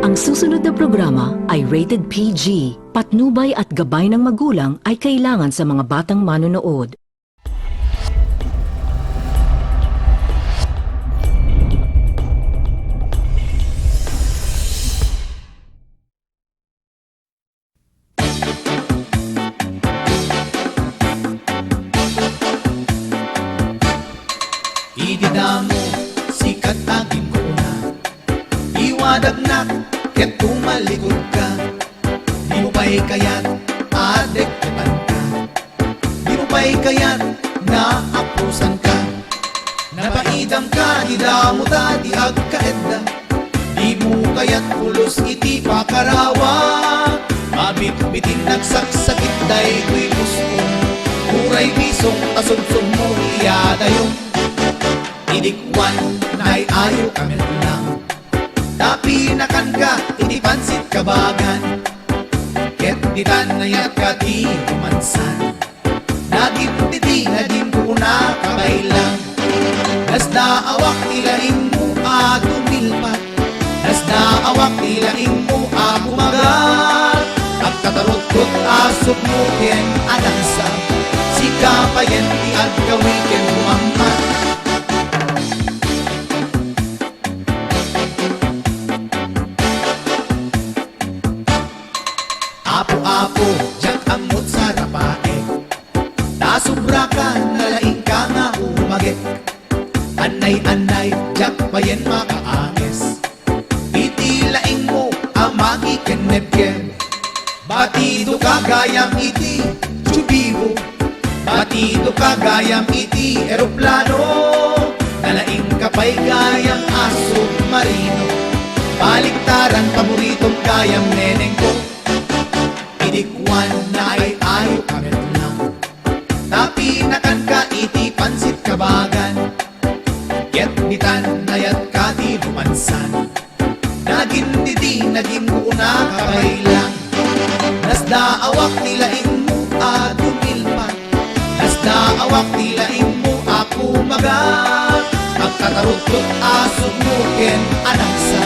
Ang susunod na programa ay rated PG. Patnubay at gabay ng magulang ay kailangan sa mga batang manonood. Ididamo, sikat aging muna. Iwadagnak, ket tumalikod ka. Di mo ba'y kaya't adektipan ka? Di mo ba'y kaya't naapusan ka? Napaidam ka, di damo ta, di agkaedda. Di mo kaya't pulos iti pakarawa. Mabit-bitin nagsaksakit, day ko'y gusto. Uray bisong, tasudsong mo, iyadayong. Idikwan na'y ayaw kami lang. Napinakan ka, inipansit kabagan. Ket ditan nayat ka di kumansan. Naging titi, naging kuna kabailang. Nasdaawak nilaing mo agumilpat. Nasdaawak nilaing mo agumagat. At katarot-tot asok mo ken anangsa. Sikapayan di agkawiken umamat. Apo-apo, jak amot sa rapae. Nasubra ka, nalaing ka nga umagek. Anay-anay, jak payen makaanges. Itilaing mo, amagi kenebken. Batido ka gayang iti, chubibo. Batido ka gayang iti, eroplano. Nalaing ka pa'y gayang aso marino. Baliktaran, paboritong gayang neneng ko. Idikwan na ay ayaw kami lang. Napinakan ka, iti pansit kabagan. Ket bitan nayat ka di lumansan. Naging didi, naging una kabay lang. Nasdaawak nilaing mo agumilpat. Nasdaawak nilaing mo ako magat. Ang katarot-tot asog mo ken anangsa.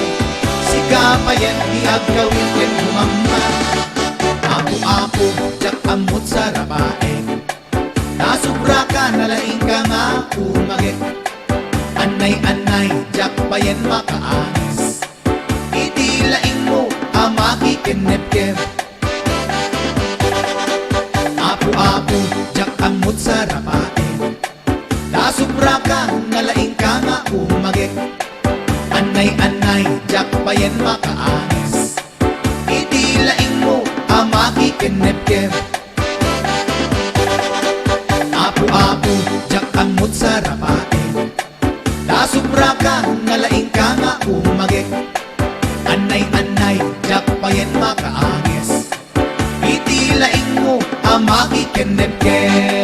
Sikapayan di agawin ken umamat. Apo-apo, jak amot sa rabae. Nasubra ka, nalaing ka nga umagek. Anay-anay, jak payen makaangis. Itilaing mo, amaki kenepker. Apo-apo, jak amot sa rabae. Nasubra ka, nalaing ka nga umagek. Anay-anay, jak payen makaangis. Itilaing mo, amaki kenepker. Apo-apo, jak amot sa rapae. Nasubra ka, nalaing ka nga umagek. Anay-anay, jak payen makaangis. Itilaing mo, amaki kenepker.